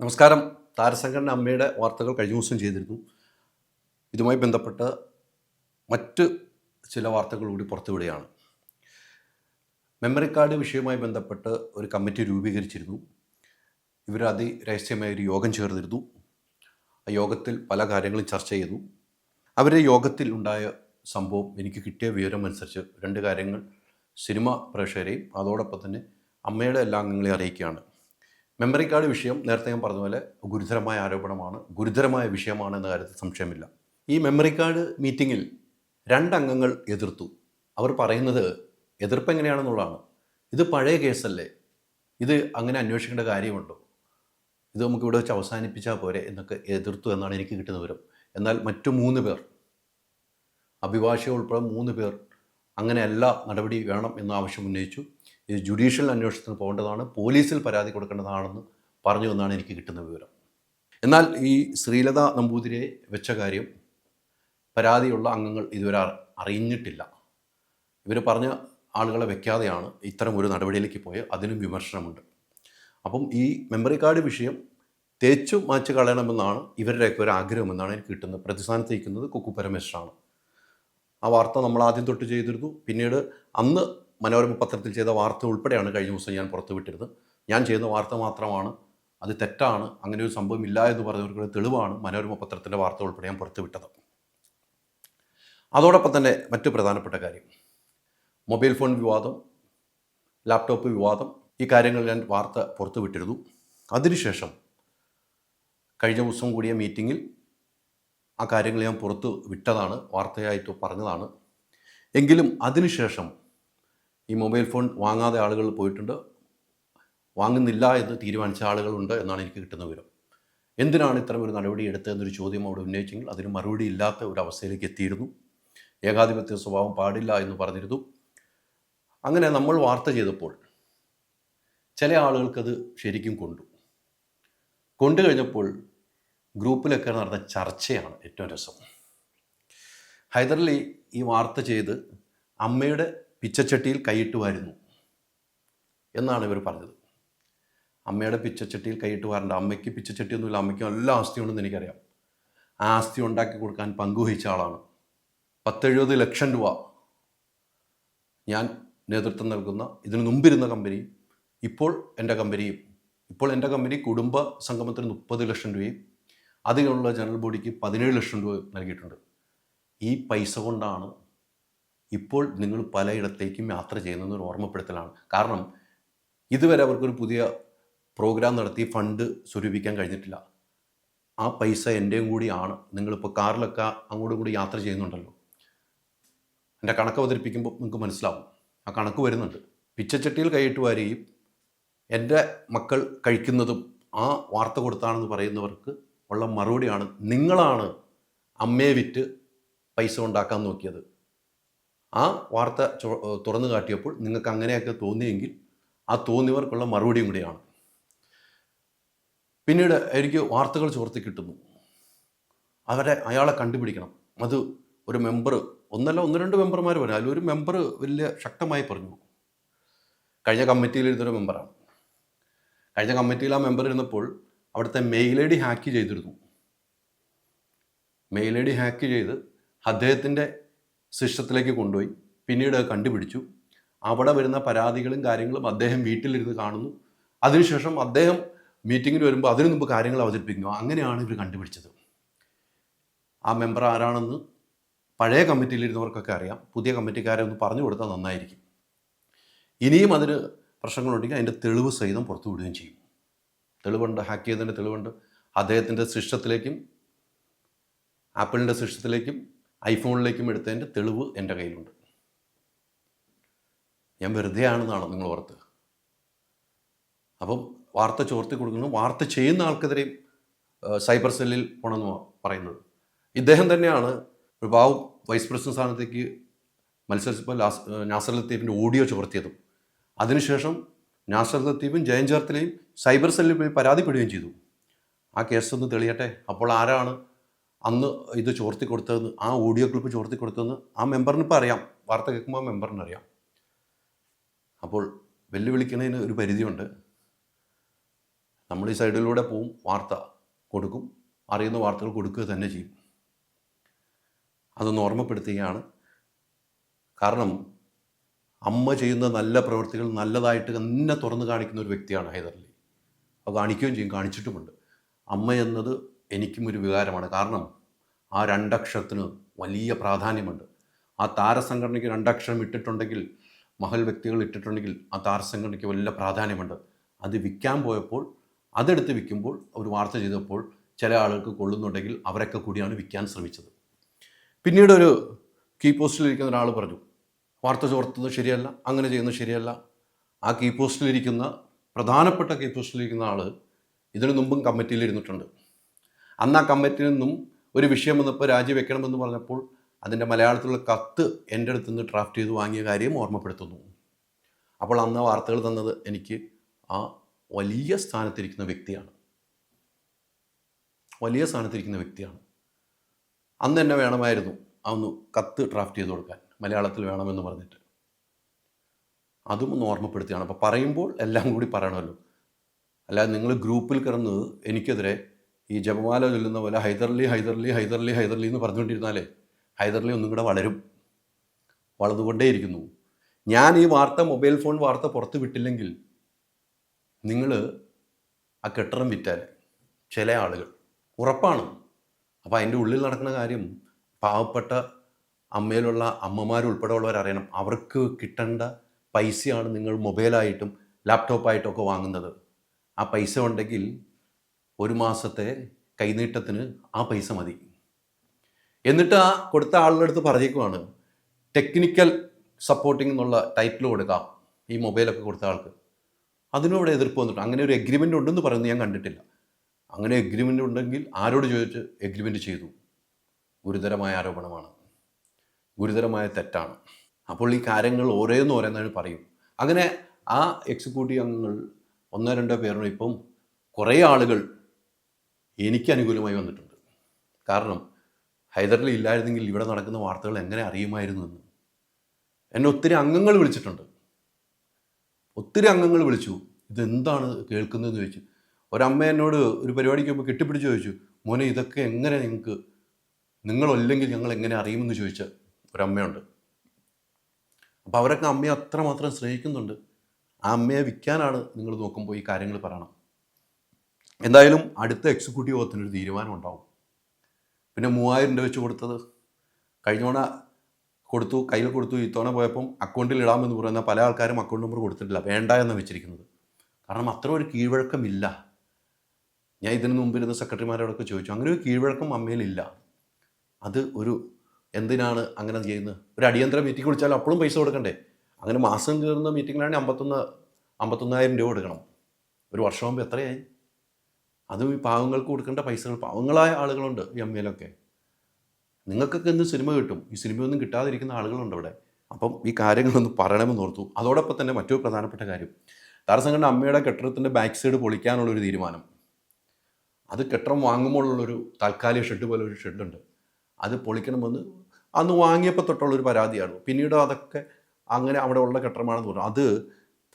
നമസ്കാരം. താരസംഘടന അമ്മയുടെ വാർത്തകൾ കഴിഞ്ഞ ദിവസം ചെയ്തിരുന്നു. ഇതുമായി ബന്ധപ്പെട്ട് മറ്റ് ചില വാർത്തകൾ കൂടി പുറത്തുവിടുകയാണ്. മെമ്മറി കാർഡ് വിഷയവുമായി ബന്ധപ്പെട്ട് ഒരു കമ്മിറ്റി രൂപീകരിച്ചിരുന്നു. ഇവർ അതിരഹസ്യമായ ഒരു യോഗം ചേർന്നിരുന്നു. ആ യോഗത്തിൽ പല കാര്യങ്ങളും ചർച്ച ചെയ്തു. അവരുടെ യോഗത്തിൽ ഉണ്ടായ സംഭവം എനിക്ക് കിട്ടിയ വിവരം അനുസരിച്ച് രണ്ട് കാര്യങ്ങൾ സിനിമ പ്രേക്ഷകരെയും അതോടൊപ്പം തന്നെ അമ്മയുടെ എല്ലാ അംഗങ്ങളെയും അറിയിക്കുകയാണ്. മെമ്മറി കാർഡ് വിഷയം നേരത്തെ ഞാൻ പറഞ്ഞ പോലെ ഗുരുതരമായ ആരോപണമാണ്, ഗുരുതരമായ വിഷയമാണ് എന്ന കാര്യത്തിൽ സംശയമില്ല. ഈ മെമ്മറി കാർഡ് മീറ്റിങ്ങിൽ രണ്ടംഗങ്ങൾ എതിർത്തു. അവർ പറയുന്നത് എതിർപ്പ് എങ്ങനെയാണെന്നുള്ളതാണ്. ഇത് പഴയ കേസല്ലേ, ഇത് അങ്ങനെ അന്വേഷിക്കേണ്ട കാര്യമുണ്ടോ, ഇത് നമുക്ക് ഇവിടെ വെച്ച് അവസാനിപ്പിച്ചാൽ പോരെ എന്നൊക്കെ എതിർത്തു എന്നാണ് എനിക്ക് കിട്ടുന്ന വിവരം. എന്നാൽ മറ്റു 3 പേർ, അഭിഭാഷക ഉൾപ്പെടെ 3 പേർ അങ്ങനെയല്ല, നടപടി വേണം എന്ന ആവശ്യം ഉന്നയിച്ചു. ഇത് ജുഡീഷ്യൽ അന്വേഷണത്തിന് പോകേണ്ടതാണ്, പോലീസിൽ പരാതി കൊടുക്കേണ്ടതാണെന്ന് പറഞ്ഞു എന്നാണ് എനിക്ക് കിട്ടുന്ന വിവരം. എന്നാൽ ഈ ശ്രീലത നമ്പൂതിരിയെ വെച്ച കാര്യം പരാതിയുള്ള അംഗങ്ങൾ ഇതുവരെ അറിഞ്ഞിട്ടില്ല. ഇവർ പറഞ്ഞ ആളുകളെ വെക്കാതെയാണ് ഇത്തരം ഒരു നടപടിയിലേക്ക് പോയത്. അതിനും വിമർശനമുണ്ട്. അപ്പം ഈ മെമ്മറി കാർഡ് വിഷയം തേച്ചു മാച്ച് കളയണമെന്നാണ് ഇവരുടെയൊക്കെ ഒരു ആഗ്രഹമെന്നാണ് എനിക്ക് കിട്ടുന്നത്. പ്രതിസ്ഥാനത്ത് നിൽക്കുന്നത് കുക്കു പരമേശ്വറാണ്. ആ വാർത്ത നമ്മൾ ആദ്യം തൊട്ട് ചെയ്തിരുന്നു. പിന്നീട് അന്ന് മനോരമ പത്രത്തിൽ ചെയ്ത വാർത്ത ഉൾപ്പെടെയാണ് കഴിഞ്ഞ ദിവസം ഞാൻ പുറത്തുവിട്ടിരുന്നത്. ഞാൻ ചെയ്യുന്ന വാർത്ത മാത്രമാണ്, അത് തെറ്റാണ്, അങ്ങനെ ഒരു സംഭവം ഇല്ല എന്ന് പറഞ്ഞവർക്കുള്ള തെളിവാണ് മനോരമ പത്രത്തിൻ്റെ വാർത്ത ഉൾപ്പെടെ ഞാൻ പുറത്തുവിട്ടത്. അതോടൊപ്പം തന്നെ മറ്റു പ്രധാനപ്പെട്ട കാര്യം, മൊബൈൽ ഫോൺ വിവാദം, ലാപ്ടോപ്പ് വിവാദം, ഈ കാര്യങ്ങൾ ഞാൻ വാർത്ത പുറത്തുവിട്ടിരുന്നു. അതിനുശേഷം കഴിഞ്ഞ ദിവസം കൂടിയ മീറ്റിങ്ങിൽ ആ കാര്യങ്ങൾ ഞാൻ പുറത്തു വിട്ടതാണ്, വാർത്തയായിട്ട് പറഞ്ഞതാണ്. എങ്കിലും അതിനുശേഷം ഈ മൊബൈൽ ഫോൺ വാങ്ങാതെ ആളുകൾ പോയിട്ടുണ്ട്, വാങ്ങുന്നില്ല എന്ന് തീരുമാനിച്ച ആളുകളുണ്ട് എന്നാണ് എനിക്ക് കിട്ടുന്ന വിവരം. എന്തിനാണ് ഇത്തരം ഒരു നടപടി എടുത്തതെന്നൊരു ചോദ്യം അവിടെ ഉന്നയിച്ചെങ്കിൽ അതിന് മറുപടി ഇല്ലാത്ത ഒരു അവസ്ഥയിലേക്ക് എത്തിയിരുന്നു. ഏകാധിപത്യ സ്വഭാവം പാടില്ല എന്ന് പറഞ്ഞിരുന്നു. അങ്ങനെ നമ്മൾ വാർത്ത ചെയ്തപ്പോൾ ചില ആളുകൾക്കത് ശരിക്കും കൊണ്ടു കഴിഞ്ഞപ്പോൾ ഗ്രൂപ്പിലൊക്കെ നടന്ന ചർച്ചയാണ് ഏറ്റവും രസം. ഹൈദരലി ഈ വാർത്ത ചെയ്ത് അമ്മയുടെ പിച്ചച്ചട്ടിയിൽ കൈയിട്ട് വാരുന്നു എന്നാണ് ഇവർ പറഞ്ഞത്. അമ്മയുടെ പിച്ചച്ചട്ടിയിൽ കൈയിട്ട് വാരേണ്ട, അമ്മയ്ക്ക് പിച്ചച്ചട്ടിയൊന്നുമില്ല, അമ്മയ്ക്ക് നല്ല ആസ്തിയുണ്ടെന്ന് എനിക്കറിയാം. ആ ആസ്തി ഉണ്ടാക്കി കൊടുക്കാൻ പങ്കുവഹിച്ച ആളാണ്. 10-70 ലക്ഷം രൂപ ഞാൻ നേതൃത്വം നൽകുന്ന, ഇതിനു മുമ്പിരുന്ന കമ്പനിയും ഇപ്പോൾ എൻ്റെ കമ്പനി കുടുംബ സംഗമത്തിന് 30 ലക്ഷം രൂപയും അതിനുള്ള ജനറൽ ബോഡിക്ക് 17 ലക്ഷം രൂപ നൽകിയിട്ടുണ്ട്. ഈ പൈസ കൊണ്ടാണ് ഇപ്പോൾ നിങ്ങൾ പലയിടത്തേക്കും യാത്ര ചെയ്യുന്നതെന്നൊരു ഓർമ്മപ്പെടുത്തലാണ്. കാരണം ഇതുവരെ അവർക്കൊരു പുതിയ പ്രോഗ്രാം നടത്തി ഫണ്ട് സ്വരൂപിക്കാൻ കഴിഞ്ഞിട്ടില്ല. ആ പൈസ എൻ്റെയും കൂടിയാണ്. നിങ്ങളിപ്പോൾ കാറിലൊക്കെ അങ്ങോട്ടും കൂടി യാത്ര ചെയ്യുന്നുണ്ടല്ലോ, എൻ്റെ കണക്ക് അവതരിപ്പിക്കുമ്പോൾ നിങ്ങൾക്ക് മനസ്സിലാവും. ആ കണക്ക് വരുന്നുണ്ട്. പിച്ചച്ചട്ടിയിൽ കൈയിട്ട് വാരുകയും എൻ്റെ മക്കൾ കഴിക്കുന്നതും ആ വാർത്ത കൊടുത്താണെന്ന് പറയുന്നവർക്ക് ഉള്ള മറുപടിയാണ്, നിങ്ങളാണ് അമ്മയെ വിറ്റ് പൈസ ഉണ്ടാക്കാൻ നോക്കിയത്. ആ വാർത്ത തുറന്നു കാട്ടിയപ്പോൾ നിങ്ങൾക്ക് അങ്ങനെയൊക്കെ തോന്നിയെങ്കിൽ ആ തോന്നിയവർക്കുള്ള മറുപടിയും കൂടിയാണ്. പിന്നീട് എനിക്ക് വാർത്തകൾ ചോർത്തി കിട്ടുന്നു, അയാളെ കണ്ടുപിടിക്കണം. അത് ഒരു മെമ്പർ, ഒന്നല്ല 1-2 മെമ്പർമാർ പറഞ്ഞു. അതിലൊരു മെമ്പർ വലിയ ശക്തമായി പറഞ്ഞു. കഴിഞ്ഞ കമ്മിറ്റിയിൽ ഇരുന്നൊരു മെമ്പറാണ്. കഴിഞ്ഞ കമ്മിറ്റിയിൽ ആ മെമ്പർ ഇരുന്നപ്പോൾ അവിടുത്തെ മെയിൽ ഐ ഡി ഹാക്ക് ചെയ്തിരുന്നു. മെയിൽ ഐ ഡി ഹാക്ക് ചെയ്ത് അദ്ദേഹത്തിൻ്റെ സിസ്റ്റത്തിലേക്ക് കൊണ്ടുപോയി. പിന്നീട് കണ്ടുപിടിച്ചു. അവിടെ വരുന്ന പരാതികളും കാര്യങ്ങളും അദ്ദേഹം വീട്ടിലിരുന്ന് കാണുന്നു. അതിനുശേഷം അദ്ദേഹം മീറ്റിങ്ങിന് വരുമ്പോൾ അതിനു മുമ്പ് കാര്യങ്ങൾ അവതരിപ്പിക്കുന്നു. അങ്ങനെയാണ് ഇവർ കണ്ടുപിടിച്ചത്. ആ മെമ്പർ ആരാണെന്ന് പഴയ കമ്മിറ്റിയിലിരുന്നവർക്കൊക്കെ അറിയാം. പുതിയ കമ്മിറ്റിക്കാരെ ഒന്ന് പറഞ്ഞു കൊടുത്താൽ നന്നായിരിക്കും. ഇനിയും അതിന് പ്രശ്നങ്ങളുണ്ടെങ്കിൽ അതിൻ്റെ തെളിവ് സഹിതം പുറത്തു വിടുകയും ചെയ്യും. തെളിവുണ്ട്, ഹാക്ക് ചെയ്തതിൻ്റെ തെളിവുണ്ട്. അദ്ദേഹത്തിൻ്റെ സിസ്റ്റത്തിലേക്കും ആപ്പിളിൻ്റെ സിസ്റ്റത്തിലേക്കും ഐഫോണിലേക്കും എടുത്തതിൻ്റെ തെളിവ് എൻ്റെ കയ്യിലുണ്ട്. ഞാൻ വെറുതെ ആണെന്നാണ് നിങ്ങൾ ഓർത്ത്. അപ്പം വാർത്ത ചോർത്തി കൊടുക്കുന്നു. വാർത്ത ചെയ്യുന്ന ആൾക്കെതിരെയും സൈബർ സെല്ലിൽ പോകണമെന്ന് പറയുന്നത്. ഇദ്ദേഹം തന്നെയാണ് ഒരു പാവം വൈസ് പ്രസിഡന്റ് സ്ഥാനത്തേക്ക് മത്സരിച്ചപ്പോൾ നാസർ ലത്തീഫിൻ്റെ ഓഡിയോ ചോർത്തിയതും. അതിനുശേഷം നാസർ ലത്തീഫും ജയൻ ചേർത്തലയും സൈബർ സെല്ലിൽ പോയി പരാതിപ്പെടുകയും ചെയ്തു. ആ കേസൊന്ന് തെളിയട്ടെ, അപ്പോൾ ആരാണ് അന്ന് ഇത് ചോർത്തി കൊടുത്തതെന്ന്, ആ ഓഡിയോ ക്ലിപ്പ് ചോർത്തി കൊടുത്തതെന്ന് ആ മെമ്പറിന് ഇപ്പോൾ അറിയാം. വാർത്ത കേൾക്കുമ്പോൾ ആ മെമ്പറിന് അറിയാം. അപ്പോൾ വെല്ലുവിളിക്കുന്നതിന് ഒരു പരിധിയുണ്ട്. നമ്മൾ ഈ സൈഡിലൂടെ പോവും, വാർത്ത കൊടുക്കും, അറിയുന്ന വാർത്തകൾ കൊടുക്കുക തന്നെ ചെയ്യും. അതൊന്ന് ഓർമ്മപ്പെടുത്തുകയാണ്. കാരണം അമ്മ ചെയ്യുന്ന നല്ല പ്രവൃത്തികൾ നല്ലതായിട്ട് തന്നെ തുറന്നു കാണിക്കുന്ന ഒരു വ്യക്തിയാണ് ഹൈദരലി. അത് കാണിക്കുകയും ചെയ്യും, കാണിച്ചിട്ടുമുണ്ട്. അമ്മ എന്നത് എനിക്കും ഒരു വികാരമാണ്. കാരണം ആ രണ്ടക്ഷരത്തിന് വലിയ പ്രാധാന്യമുണ്ട്. ആ താരസംഘടനയ്ക്ക് രണ്ടക്ഷരം ഇട്ടിട്ടുണ്ടെങ്കിൽ, മഹൽ വ്യക്തികൾ ഇട്ടിട്ടുണ്ടെങ്കിൽ ആ താരസംഘടനയ്ക്ക് വലിയ പ്രാധാന്യമുണ്ട്. അത് വിൽക്കാൻ പോയപ്പോൾ, അതെടുത്ത് വിൽക്കുമ്പോൾ ഒരു വാർത്ത ചെയ്തപ്പോൾ ചില ആളുകൾക്ക് കൊള്ളുന്നുണ്ടെങ്കിൽ അവരൊക്കെ കൂടിയാണ് വിൽക്കാൻ ശ്രമിച്ചത്. പിന്നീട് ഒരു കീ പോസ്റ്റിലിരിക്കുന്ന ഒരാൾ പറഞ്ഞു, വാർത്ത ചോർത്തുന്നത് ശരിയല്ല, അങ്ങനെ ചെയ്യുന്നത് ശരിയല്ല. ആ കീ പോസ്റ്റിലിരിക്കുന്ന, പ്രധാനപ്പെട്ട കീ പോസ്റ്റിലിരിക്കുന്ന ആൾ ഇതിനു മുമ്പും കമ്മിറ്റിയിലിരുന്നിട്ടുണ്ട്. അന്ന് ആ കമ്മിറ്റിയിൽ നിന്നും ഒരു വിഷയം വന്നപ്പോൾ രാജിവെക്കണമെന്ന് പറഞ്ഞപ്പോൾ അതിൻ്റെ മലയാളത്തിലുള്ള കത്ത് എൻ്റെ അടുത്ത് നിന്ന് ഡ്രാഫ്റ്റ് ചെയ്ത് വാങ്ങിയ കാര്യം ഓർമ്മപ്പെടുത്തുന്നു. അപ്പോൾ അന്ന് വാർത്തകൾ തന്നത് എനിക്ക് ആ വലിയ സ്ഥാനത്തിരിക്കുന്ന വ്യക്തിയാണ്. വലിയ സ്ഥാനത്തിരിക്കുന്ന വ്യക്തിയാണ്. അന്ന് എന്നെ വേണമായിരുന്നു അന്ന് കത്ത് ഡ്രാഫ്റ്റ് ചെയ്ത് കൊടുക്കാൻ, മലയാളത്തിൽ വേണമെന്ന് പറഞ്ഞിട്ട്. അതും ഒന്ന് ഓർമ്മപ്പെടുത്തുകയാണ്. അപ്പോൾ പറയുമ്പോൾ എല്ലാം കൂടി പറയണമല്ലോ. അല്ലാതെ നിങ്ങൾ ഗ്രൂപ്പിൽ കിടന്ന് എനിക്കെതിരെ ഈ ജപമാല ചൊല്ലുന്ന പോലെ ഹൈദർലി ഹൈദർലി ഹൈദർലി ഹൈദർലി എന്ന് പറഞ്ഞുകൊണ്ടിരുന്നാലേ ഹൈദർലി ഒന്നും കൂടെ വളർന്നുകൊണ്ടേയിരിക്കുന്നു. ഞാൻ ഈ വാർത്ത, മൊബൈൽ ഫോൺ വാർത്ത പുറത്ത് വിട്ടില്ലെങ്കിൽ നിങ്ങൾ ആ കെട്ടിടം വിറ്റാൽ ചില ആളുകൾ ഉറപ്പാണ്. അപ്പോൾ അതിൻ്റെ ഉള്ളിൽ നടക്കുന്ന കാര്യം പാവപ്പെട്ട അമ്മയിലുള്ള അമ്മമാരുൾപ്പെടെ ഉള്ളവരറിയണം. അവർക്ക് കിട്ടേണ്ട പൈസയാണ് നിങ്ങൾ മൊബൈലായിട്ടും ലാപ്ടോപ്പായിട്ടും ഒക്കെ വാങ്ങുന്നത്. ആ പൈസ ഉണ്ടെങ്കിൽ ഒരു മാസത്തെ കൈനീട്ടത്തിന് ആ പൈസ മതി. എന്നിട്ട് ആ കൊടുത്ത ആളുടെ അടുത്ത് പറഞ്ഞേക്കുവാണ് ടെക്നിക്കൽ സപ്പോർട്ടിംഗ് എന്നുള്ള ടൈറ്റിൽ കൊടുക്കാം ഈ മൊബൈലൊക്കെ കൊടുത്ത ആൾക്ക്. അതിനോട് എതിർപ്പ് വന്നിട്ട് അങ്ങനെ ഒരു എഗ്രിമെൻ്റ് ഉണ്ടെന്ന് പറയുന്നത് ഞാൻ കണ്ടിട്ടില്ല. അങ്ങനെ എഗ്രിമെൻ്റ് ഉണ്ടെങ്കിൽ ആരോട് ചോദിച്ച് എഗ്രിമെൻ്റ് ചെയ്തു? ഗുരുതരമായ ആരോപണമാണ്, ഗുരുതരമായ തെറ്റാണ്. അപ്പോൾ ഈ കാര്യങ്ങൾ ഓരോന്നാണ് പറയും. അങ്ങനെ ആ എക്സിക്യൂട്ടീവ് അംഗങ്ങൾ 1-2 പേരുടെ ഇപ്പം കുറേ ആളുകൾ എനിക്ക് അനുകൂലമായി വന്നിട്ടുണ്ട്. കാരണം ഹൈദരലി ഇല്ലായിരുന്നെങ്കിൽ ഇവിടെ നടക്കുന്ന വാർത്തകൾ എങ്ങനെ അറിയുമായിരുന്നു എന്ന് എന്നെ ഒത്തിരി അംഗങ്ങൾ വിളിച്ചിട്ടുണ്ട്. ഒത്തിരി അംഗങ്ങൾ വിളിച്ചു, ഇതെന്താണ് കേൾക്കുന്നതെന്ന് ചോദിച്ചു. ഒരമ്മ എന്നോട് ഒരു പരിപാടിക്ക് മുമ്പ് കെട്ടിപ്പിടിച്ച് ചോദിച്ചു, മോനെ ഇതൊക്കെ എങ്ങനെ നിങ്ങളില്ലെങ്കിൽ ഞങ്ങൾ എങ്ങനെ അറിയുമെന്ന് ചോദിച്ച ഒരമ്മയുണ്ട്. അപ്പോൾ അവരൊക്കെ അമ്മയെ അത്രമാത്രം സ്നേഹിക്കുന്നുണ്ട്. ആ അമ്മയെ വിൽക്കാനാണ് നിങ്ങൾ നോക്കുമ്പോൾ ഈ കാര്യങ്ങൾ പറയണം. എന്തായാലും അടുത്ത എക്സിക്യൂട്ടീവ് യോഗത്തിനൊരു തീരുമാനം ഉണ്ടാവും. പിന്നെ 3000 രൂപ വെച്ച് കൊടുത്തത് കഴിഞ്ഞ തവണ കൊടുത്തു, കയ്യിൽ കൊടുത്തു. ഇത്തവണ പോയപ്പം അക്കൗണ്ടിൽ ഇടാമെന്ന് പറയുന്ന പല ആൾക്കാരും അക്കൗണ്ട് നമ്പർ കൊടുത്തിട്ടില്ല, വേണ്ട എന്ന് വെച്ചിരിക്കുന്നത്. കാരണം അത്ര ഒരു കീഴ്വഴക്കമില്ല. ഞാൻ ഇതിന് മുമ്പിരുന്ന സെക്രട്ടറിമാരോടൊക്കെ ചോദിച്ചു, അങ്ങനെ ഒരു കീഴ്വഴക്കം അമ്മയിലില്ല. അത് ഒരു എന്തിനാണ് അങ്ങനെ ചെയ്യുന്നത്? ഒരു അടിയന്തര മീറ്റിംഗ് വിളിച്ചാൽ അപ്പോഴും പൈസ കൊടുക്കണ്ടേ? അങ്ങനെ മാസം കയറുന്ന മീറ്റിങ്ങിലാണെങ്കിൽ 51,000 രൂപ കൊടുക്കണം. ഒരു വർഷമാകുമ്പോൾ എത്രയായി? അതും ഈ പാവങ്ങൾക്ക് കൊടുക്കേണ്ട പൈസകൾ. പാവങ്ങളായ ആളുകളുണ്ട് ഈ അമ്മയിലൊക്കെ. നിങ്ങൾക്കൊക്കെ ഇന്ന് സിനിമ കിട്ടും, ഈ സിനിമയൊന്നും കിട്ടാതിരിക്കുന്ന ആളുകളുണ്ട് അവിടെ. അപ്പം ഈ കാര്യങ്ങളൊന്ന് പറയണമെന്ന് ഓർത്തു. അതോടൊപ്പം തന്നെ മറ്റൊരു പ്രധാനപ്പെട്ട കാര്യം, താരസംഘടന അമ്മയുടെ കെട്ടിടത്തിൻ്റെ ബാക്ക് സൈഡ് പൊളിക്കാനുള്ളൊരു തീരുമാനം. അത് കെട്ടിടം വാങ്ങുമ്പോഴുള്ളൊരു താൽക്കാലിക ഷെഡ് പോലെ ഒരു ഷെഡുണ്ട്, അത് പൊളിക്കണമെന്ന് അന്ന് വാങ്ങിയപ്പോൾ തൊട്ടുള്ളൊരു പരാതിയാണ്. പിന്നീട് അതൊക്കെ അങ്ങനെ അവിടെ ഉള്ള കെട്ടിടമാണെന്ന് പറഞ്ഞു. അത്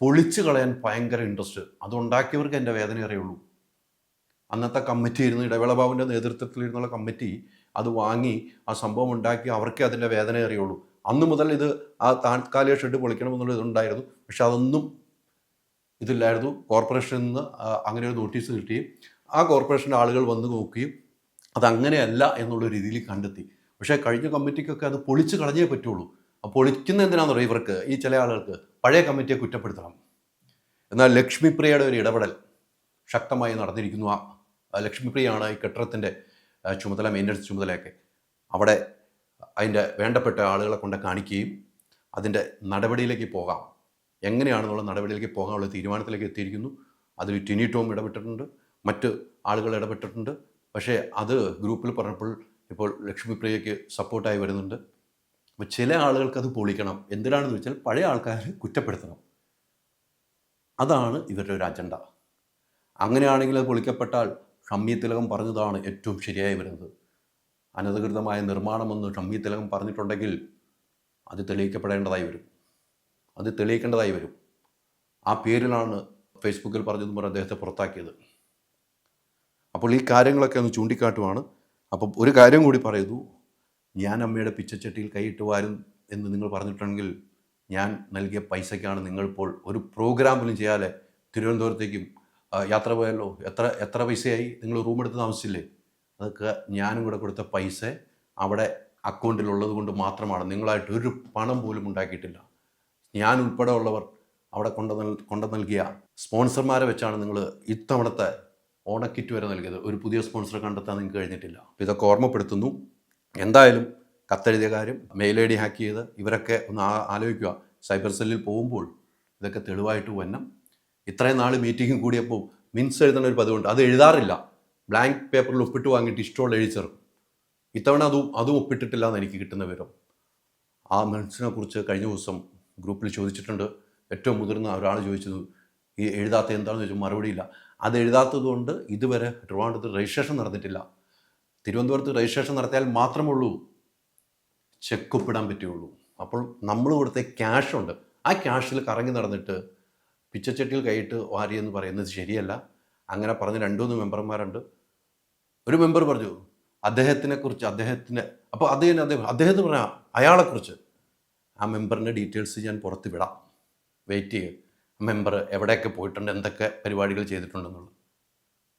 പൊളിച്ച് കളയാൻ ഭയങ്കര ഇൻട്രസ്റ്റ്. അതുണ്ടാക്കിയവർക്ക് എൻ്റെ വേദന അറിയുള്ളൂ. അന്നത്തെ കമ്മിറ്റി ഇരുന്ന്, ഇടവേള ബാബുവിൻ്റെ നേതൃത്വത്തിലിരുന്നുള്ള കമ്മിറ്റി അത് വാങ്ങി ആ സംഭവം ഉണ്ടാക്കി അവർക്കേ അതിൻ്റെ വേദന അറിയുള്ളൂ. അന്ന് മുതൽ ഇത് ആ താൽക്കാലിക ഷെഡ് പൊളിക്കണമെന്നുള്ള ഇതുണ്ടായിരുന്നു. പക്ഷെ അതൊന്നും ഇതില്ലായിരുന്നു. കോർപ്പറേഷനിൽ നിന്ന് അങ്ങനെ ഒരു നോട്ടീസ് കിട്ടി. ആ കോർപ്പറേഷൻ്റെ ആളുകൾ വന്ന് നോക്കുകയും അതങ്ങനെയല്ല എന്നുള്ള രീതിയിൽ കണ്ടെത്തി. പക്ഷേ കഴിഞ്ഞ കമ്മിറ്റിക്കൊക്കെ അത് പൊളിച്ച് കളഞ്ഞേ പറ്റുള്ളൂ. അപ്പോൾ പൊളിക്കുന്ന എന്തിനാണെന്ന് പറയുക, ഇവർക്ക് ഈ ചില ആളുകൾക്ക് പഴയ കമ്മിറ്റിയെ കുറ്റപ്പെടുത്തണം. എന്നാൽ ലക്ഷ്മിപ്രിയയുടെ ഒരു ഇടപെടൽ ശക്തമായി നടന്നിരിക്കുന്നു. ആ ലക്ഷ്മിപ്രിയയാണ് ഈ കെട്ടിടത്തിൻ്റെ ചുമതല, മെയിൻ്റനൻസ് ചുമതലയൊക്കെ. അവിടെ അതിൻ്റെ വേണ്ടപ്പെട്ട ആളുകളെ കൊണ്ട് കാണിക്കുകയും അതിൻ്റെ നടപടിയിലേക്ക് പോകാം, എങ്ങനെയാണെന്നുള്ള നടപടിയിലേക്ക് പോകാനുള്ള തീരുമാനത്തിലേക്ക് എത്തിയിരിക്കുന്നു. അതിൽ ടിനി ടോം ഇടപെട്ടിട്ടുണ്ട്, മറ്റ് ആളുകൾ ഇടപെട്ടിട്ടുണ്ട്. പക്ഷേ അത് ഗ്രൂപ്പിൽ പറഞ്ഞപ്പോൾ ഇപ്പോൾ ലക്ഷ്മിപ്രിയയ്ക്ക് സപ്പോർട്ടായി വരുന്നുണ്ട്. അപ്പോൾ ചില ആളുകൾക്ക് അത് പൊളിക്കണം. എന്തിനാണെന്ന് വെച്ചാൽ പഴയ ആൾക്കാരെ കുറ്റപ്പെടുത്തണം. അതാണ് ഇവരുടെ ഒരു അജണ്ട. അങ്ങനെയാണെങ്കിൽ അത് പൊളിക്കപ്പെട്ടാൽ ഷമ്മി തിലകം പറഞ്ഞതാണ് ഏറ്റവും ശരിയായി വരുന്നത്. അനധികൃതമായ നിർമ്മാണമെന്ന് ഷമ്മി തിലകം പറഞ്ഞിട്ടുണ്ടെങ്കിൽ അത് തെളിയിക്കപ്പെടേണ്ടതായി വരും, അത് തെളിയിക്കേണ്ടതായി വരും. ആ പേരിലാണ് ഫേസ്ബുക്കിൽ പറഞ്ഞതെന്ന് പറഞ്ഞ് അദ്ദേഹത്തെ പുറത്താക്കിയത്. അപ്പോൾ ഈ കാര്യങ്ങളൊക്കെ ഒന്ന് ചൂണ്ടിക്കാട്ടുവാണ്. അപ്പം ഒരു കാര്യം കൂടി പറയുന്നു, ഞാൻ അമ്മയുടെ പിച്ചച്ചട്ടിയിൽ കൈയിട്ട് വാരും എന്ന് നിങ്ങൾ പറഞ്ഞിട്ടുണ്ടെങ്കിൽ ഞാൻ നൽകിയ പൈസയ്ക്കാണ് നിങ്ങളിപ്പോൾ ഒരു പ്രോഗ്രാമിലും ചെയ്യാതെ തിരുവനന്തപുരത്തേക്കും യാത്ര പോയല്ലോ. എത്ര പൈസയായി? നിങ്ങൾ റൂം എടുത്ത് താമസിച്ചില്ലേ? അതൊക്കെ ഞാനും കൂടെ കൊടുത്ത പൈസ അവിടെ അക്കൗണ്ടിലുള്ളത് കൊണ്ട് മാത്രമാണ്. നിങ്ങളായിട്ട് ഒരു പണം പോലും ഉണ്ടാക്കിയിട്ടില്ല. ഞാൻ ഉൾപ്പെടെ ഉള്ളവർ അവിടെ കൊണ്ടു നൽകിയ സ്പോൺസർമാരെ വെച്ചാണ് നിങ്ങൾ ഇത്തവണത്തെ ഓണക്കിറ്റ് വരെ നൽകിയത്. ഒരു പുതിയ സ്പോൺസറെ കണ്ടെത്താൻ നിങ്ങൾക്ക് കഴിഞ്ഞിട്ടില്ല. ഇതൊക്കെ ഓർമ്മപ്പെടുത്തുന്നു. എന്തായാലും കത്തെഴുതിയ കാര്യം, മെയിൽ ഐ ഡി ഹാക്ക് ചെയ്ത് ഇവരൊക്കെ ഒന്ന് ആലോചിക്കുക. സൈബർ സെല്ലിൽ പോകുമ്പോൾ ഇതൊക്കെ തെളിവായിട്ട് വരണം. ഇത്രയും നാൾ മീറ്റിംഗ് കൂടിയപ്പോൾ മിൻസ് എഴുതുന്ന ഒരു പതിവുണ്ട്, അത് എഴുതാറില്ല. ബ്ലാങ്ക് പേപ്പറിൽ ഒപ്പിട്ട് വാങ്ങിയിട്ട് ഇഷ്ടമുള്ള എഴുതിച്ചേർക്കും. ഇത്തവണ അതും ഒപ്പിട്ടിട്ടില്ല എന്ന് എനിക്ക് കിട്ടുന്ന വിവരം. ആ മിൻസിനെ കുറിച്ച് കഴിഞ്ഞ ദിവസം ഗ്രൂപ്പിൽ ചോദിച്ചിട്ടുണ്ട്. ഏറ്റവും മുതിർന്ന ഒരാൾ ചോദിച്ചത് ഈ എഴുതാത്ത എന്താണെന്ന് ചോദിച്ചാൽ മറുപടിയില്ല. അത് എഴുതാത്തത് കൊണ്ട് ഇതുവരെ ട്രിവാൻഡ്രത്ത് രജിസ്ട്രേഷൻ നടന്നിട്ടില്ല. തിരുവനന്തപുരത്ത് രജിസ്ട്രേഷൻ നടത്തിയാൽ മാത്രമേ ഉള്ളൂ ചെക്ക് ഒപ്പിടാൻ പറ്റുകയുള്ളൂ. അപ്പോൾ നമ്മൾ കൊടുത്ത ക്യാഷുണ്ട്, ആ ക്യാഷിൽ കറങ്ങി നടന്നിട്ട് പിച്ചച്ചട്ടിയിൽ കൈയിട്ട് വാരിയെന്ന് പറയുന്നത് ശരിയല്ല. അങ്ങനെ പറഞ്ഞ് 2-3 മെമ്പർമാരുണ്ട്. ഒരു മെമ്പർ പറഞ്ഞു അദ്ദേഹത്തിന് അപ്പോൾ അദ്ദേഹത്തിന് പറഞ്ഞാൽ അയാളെക്കുറിച്ച് ആ മെമ്പറിൻ്റെ ഡീറ്റെയിൽസ് ഞാൻ പുറത്ത് വിടാം, വെയിറ്റ് ചെയ്യുക. മെമ്പർ എവിടെയൊക്കെ പോയിട്ടുണ്ട്, എന്തൊക്കെ പരിപാടികൾ ചെയ്തിട്ടുണ്ടെന്നുള്ളത്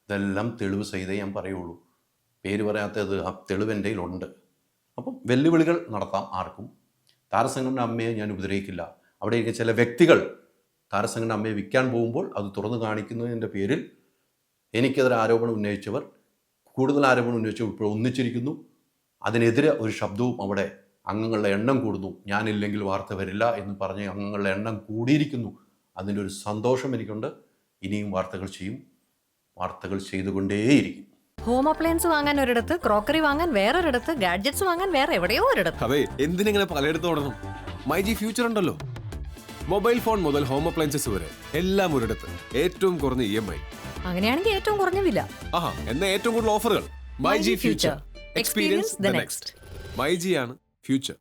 ഇതെല്ലാം തെളിവ് സഹിതേ ഞാൻ പറയുള്ളൂ. പേര് പറയാത്തത് ആ തെളിവ് എൻ്റെ കയ്യിലുണ്ട്. അപ്പം വെല്ലുവിളികൾ നടത്താം ആർക്കും. താരസംഘടന അമ്മയെ ഞാൻ ഉപദ്രവിക്കില്ല. അവിടെയൊക്കെ ചില വ്യക്തികൾ താരസംഘടന അമ്മയെ വിൽക്കാൻ പോകുമ്പോൾ അത് തുറന്നു കാണിക്കുന്നതിൻ്റെ പേരിൽ എനിക്കെതിരെ ആരോപണം ഉന്നയിച്ചവർ, കൂടുതൽ ആരോപണം ഉന്നയിച്ചവർ ഇപ്പോൾ ഒന്നിച്ചിരിക്കുന്നു. അതിനെതിരെ ഒരു ശബ്ദവും അവിടെ അംഗങ്ങളുടെ എണ്ണം കൂടുന്നു. ഞാനില്ലെങ്കിൽ വാർത്ത വരില്ല എന്ന് പറഞ്ഞ് അംഗങ്ങളുടെ എണ്ണം കൂടിയിരിക്കുന്നു. അതിൻ്റെ ഒരു സന്തോഷം എനിക്കുണ്ട്. ഇനിയും വാർത്തകൾ ചെയ്യും, വാർത്തകൾ ചെയ്തുകൊണ്ടേയിരിക്കും. ഹോം അപ്ലയൻസ് വാങ്ങാൻ ഒരിടത്ത്, ക്രോക്കറി വാങ്ങാൻ വേറൊരിടത്ത്, ഗാഡ്ജറ്റ്സ് വാങ്ങാൻ വേറെ എവിടെയോ ഒരിടത്ത്. അതെ, എന്തിനെങ്ങനെ പലയിടത്തും ഓടണം? മൈജി ഫ്യൂച്ചർ ഉണ്ടല്ലോ. മൊബൈൽ ഫോൺ മുതൽ ഹോം അപ്ലയൻസസ് വരെ എല്ലാം ഒരിടത്ത്, ഏറ്റവും കുറഞ്ഞ EMI. അങ്ങനെയാണെങ്കിൽ ഏറ്റവും കുറഞ്ഞ വില. ആഹാ, എന്നാ ഏറ്റവും കൂടുതൽ ഓഫറുകൾ. MyG future, experience the next. MyG ആണ് ഫ്യൂച്ചർ.